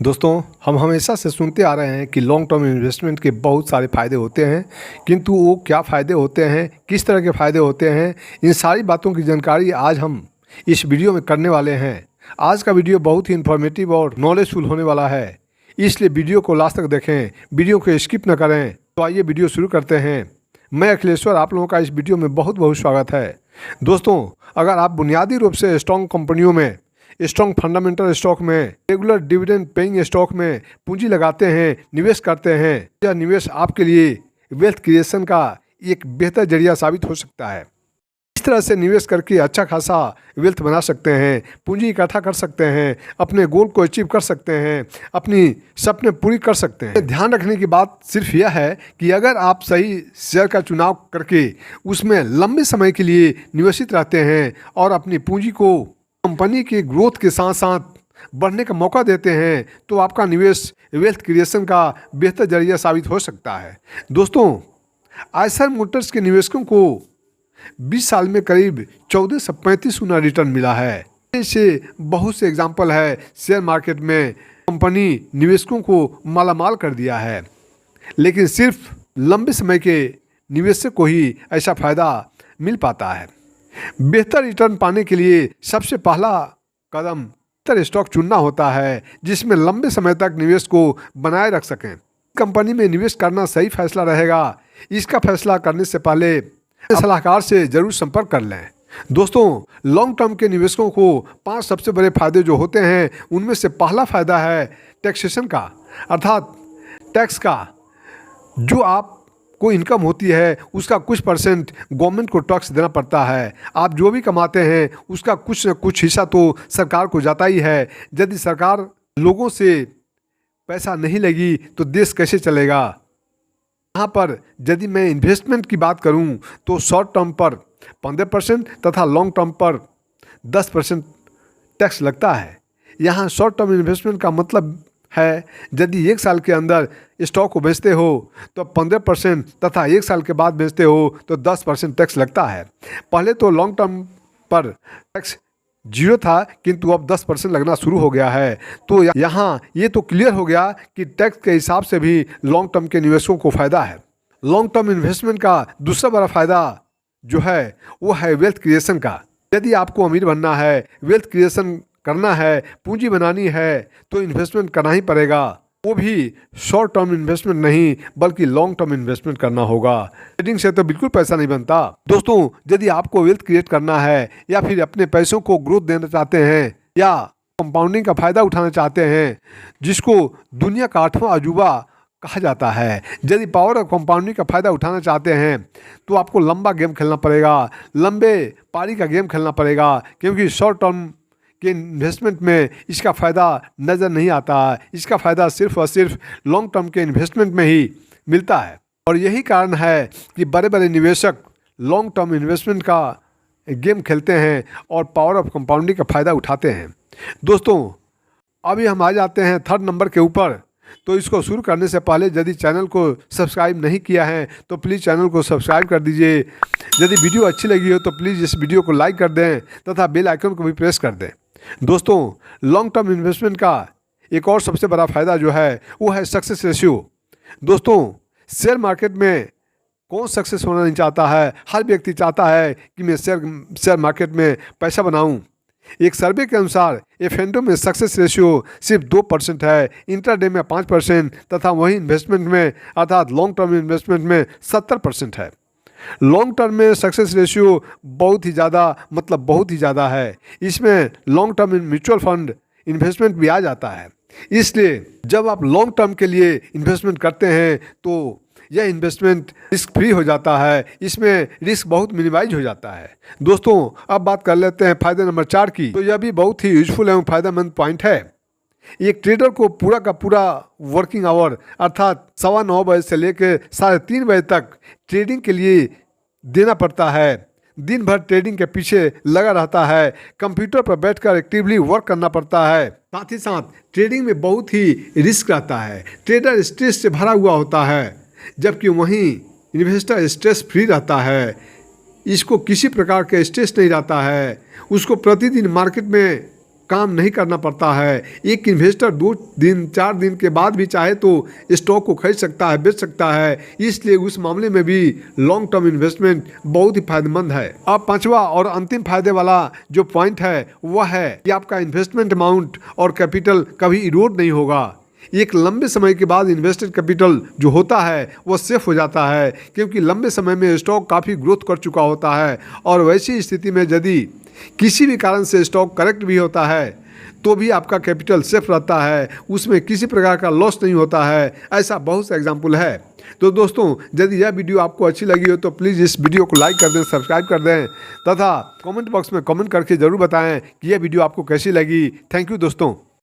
दोस्तों, हम हमेशा से सुनते आ रहे हैं कि लॉन्ग टर्म इन्वेस्टमेंट के बहुत सारे फ़ायदे होते हैं, किंतु वो क्या फ़ायदे होते हैं, किस तरह के फ़ायदे होते हैं, इन सारी बातों की जानकारी आज हम इस वीडियो में करने वाले हैं। आज का वीडियो बहुत ही इन्फॉर्मेटिव और नॉलेजफुल होने वाला है, इसलिए वीडियो को लास्ट तक देखें, वीडियो को स्किप न करें। तो आइए वीडियो शुरू करते हैं। मैं अखिलेश्वर, आप लोगों का इस वीडियो में बहुत बहुत स्वागत है। दोस्तों, अगर आप बुनियादी रूप से स्ट्रॉन्ग कंपनियों में, स्ट्रॉन्ग फंडामेंटल स्टॉक में, रेगुलर डिविडेंड पेइंग स्टॉक में पूंजी लगाते हैं, निवेश करते हैं, यह निवेश आपके लिए वेल्थ क्रिएशन का एक बेहतर जरिया साबित हो सकता है। इस तरह से निवेश करके अच्छा खासा वेल्थ बना सकते हैं, पूंजी इकट्ठा कर सकते हैं, अपने गोल को अचीव कर सकते हैं, अपनी सपने पूरी कर सकते हैं। ध्यान रखने की बात सिर्फ यह है कि अगर आप सही शेयर का चुनाव करके उसमें लंबे समय के लिए निवेशित रहते हैं और अपनी पूंजी को कंपनी के ग्रोथ के साथ साथ बढ़ने का मौका देते हैं, तो आपका निवेश वेल्थ क्रिएशन का बेहतर जरिया साबित हो सकता है। दोस्तों, आयशर मोटर्स के निवेशकों को 20 साल में करीब 14 से 35 गुना रिटर्न मिला है। ऐसे बहुत से एग्जाम्पल है। शेयर मार्केट में कंपनी निवेशकों को मालामाल कर दिया है, लेकिन सिर्फ लंबे समय के निवेशक को ही ऐसा फ़ायदा मिल पाता है। बेहतर रिटर्न पाने के लिए सबसे पहला कदम बेहतर स्टॉक चुनना होता है, जिसमें लंबे समय तक निवेश को बनाए रख सकें। कंपनी में निवेश करना सही फैसला रहेगा। इसका फैसला करने से पहले सलाहकार से जरूर संपर्क कर लें। दोस्तों, लॉन्ग टर्म के निवेशकों को 5 सबसे बड़े फायदे जो होते हैं, उनमें से पहला फायदा है टैक्सेशन का, अर्थात टैक्स का। जो आप को इनकम होती है उसका कुछ परसेंट गवर्नमेंट को टैक्स देना पड़ता है। आप जो भी कमाते हैं उसका कुछ न कुछ हिस्सा तो सरकार को जाता ही है। यदि सरकार लोगों से पैसा नहीं लगी तो देश कैसे चलेगा। यहाँ पर यदि मैं इन्वेस्टमेंट की बात करूँ तो शॉर्ट टर्म पर 15% तथा लॉन्ग टर्म पर 10% टैक्स लगता है। यहाँ शॉर्ट टर्म इन्वेस्टमेंट का मतलब है, यदि 1 साल के अंदर स्टॉक को बेचते हो तो 15% तथा 1 साल के बाद बेचते हो तो 10% टैक्स लगता है। पहले तो लॉन्ग टर्म पर टैक्स 0 था, किंतु अब 10% लगना शुरू हो गया है। तो यहाँ ये तो क्लियर हो गया कि टैक्स के हिसाब से भी लॉन्ग टर्म के निवेशकों को फ़ायदा है। लॉन्ग टर्म इन्वेस्टमेंट का दूसरा बड़ा फ़ायदा जो है वो है वेल्थ क्रिएशन का। यदि आपको अमीर बनना है, वेल्थ क्रिएशन करना है, पूंजी बनानी है, तो इन्वेस्टमेंट करना ही पड़ेगा। वो भी शॉर्ट टर्म इन्वेस्टमेंट नहीं बल्कि लॉन्ग टर्म इन्वेस्टमेंट करना होगा। ट्रेडिंग से तो बिल्कुल पैसा नहीं बनता। दोस्तों, यदि आपको वेल्थ क्रिएट करना है या फिर अपने पैसों को ग्रोथ देना चाहते हैं या कंपाउंडिंग का फायदा उठाना चाहते हैं, जिसको दुनिया का 8वां अजूबा कहा जाता है, यदि पावर ऑफ कंपाउंडिंग का फायदा उठाना चाहते हैं तो आपको लंबा गेम खेलना पड़ेगा, लंबे पारी का गेम खेलना पड़ेगा, क्योंकि शॉर्ट टर्म कि इन्वेस्टमेंट में इसका फ़ायदा नज़र नहीं आता है। इसका फ़ायदा सिर्फ और सिर्फ लॉन्ग टर्म के इन्वेस्टमेंट में ही मिलता है। और यही कारण है कि बड़े बड़े निवेशक लॉन्ग टर्म इन्वेस्टमेंट का गेम खेलते हैं और पावर ऑफ कंपाउंडिंग का फ़ायदा उठाते हैं। दोस्तों, अभी हम आ जाते हैं 3rd नंबर के ऊपर। तो इसको शुरू करने से पहले यदि चैनल को सब्सक्राइब नहीं किया है तो प्लीज़ चैनल को सब्सक्राइब कर दीजिए। यदि वीडियो अच्छी लगी हो तो प्लीज़ इस वीडियो को लाइक कर दें तथा बेल आइकन को भी प्रेस कर दें। दोस्तों, लॉन्ग टर्म इन्वेस्टमेंट का एक और सबसे बड़ा फ़ायदा जो है वो है सक्सेस रेशियो। दोस्तों, शेयर मार्केट में कौन सक्सेस होना नहीं चाहता है। हर व्यक्ति चाहता है कि मैं शेयर मार्केट में पैसा बनाऊं। एक सर्वे के अनुसार F&O में सक्सेस रेशियो सिर्फ 2% है, इंट्राडे में 5% तथा वहीं इन्वेस्टमेंट में अर्थात लॉन्ग टर्म इन्वेस्टमेंट में 70% है। लॉन्ग टर्म में सक्सेस रेशियो बहुत ही ज़्यादा है। इसमें long term mutual fund investment भी आ जाता है। इसलिए जब आप लॉन्ग टर्म के लिए इन्वेस्टमेंट करते हैं तो यह इन्वेस्टमेंट रिस्क फ्री हो जाता है, इसमें रिस्क बहुत मिनिमाइज हो जाता है। दोस्तों, अब बात कर लेते हैं फायदे नंबर 4 की। तो यह भी बहुत ही यूजफुल एवं फायदेमंद पॉइंट है। एक ट्रेडर को पूरा का पूरा वर्किंग आवर अर्थात 9:15 बजे से लेकर 3:30 बजे तक ट्रेडिंग के लिए देना पड़ता है। दिन भर ट्रेडिंग के पीछे लगा रहता है, कंप्यूटर पर बैठकर एक्टिवली वर्क करना पड़ता है। साथ ही साथ ट्रेडिंग में बहुत ही रिस्क रहता है। ट्रेडर स्ट्रेस से भरा हुआ होता है, जबकि वहीं इन्वेस्टर स्ट्रेस फ्री रहता है। इसको किसी प्रकार का स्ट्रेस नहीं रहता है। उसको प्रतिदिन मार्केट में काम नहीं करना पड़ता है। एक इन्वेस्टर 2 दिन 4 दिन के बाद भी चाहे तो स्टॉक को खरीद सकता है, बेच सकता है। इसलिए उस मामले में भी लॉन्ग टर्म इन्वेस्टमेंट बहुत ही फायदेमंद है। अब पांचवा और अंतिम फायदे वाला जो पॉइंट है वह है कि आपका इन्वेस्टमेंट अमाउंट और कैपिटल कभी इरोड नहीं होगा। एक लंबे समय के बाद इन्वेस्टेड कैपिटल जो होता है वो सेफ हो जाता है, क्योंकि लंबे समय में स्टॉक काफ़ी ग्रोथ कर चुका होता है। और वैसी स्थिति में यदि किसी भी कारण से स्टॉक करेक्ट भी होता है तो भी आपका कैपिटल सेफ रहता है, उसमें किसी प्रकार का लॉस नहीं होता है। ऐसा बहुत सा एग्जाम्पल है। तो दोस्तों, यदि यह वीडियो आपको अच्छी लगी हो तो प्लीज़ इस वीडियो को लाइक कर दें, सब्सक्राइब कर दें तथा कमेंट बॉक्स में कमेंट करके ज़रूर बताएं कि यह वीडियो आपको कैसी लगी। थैंक यू दोस्तों।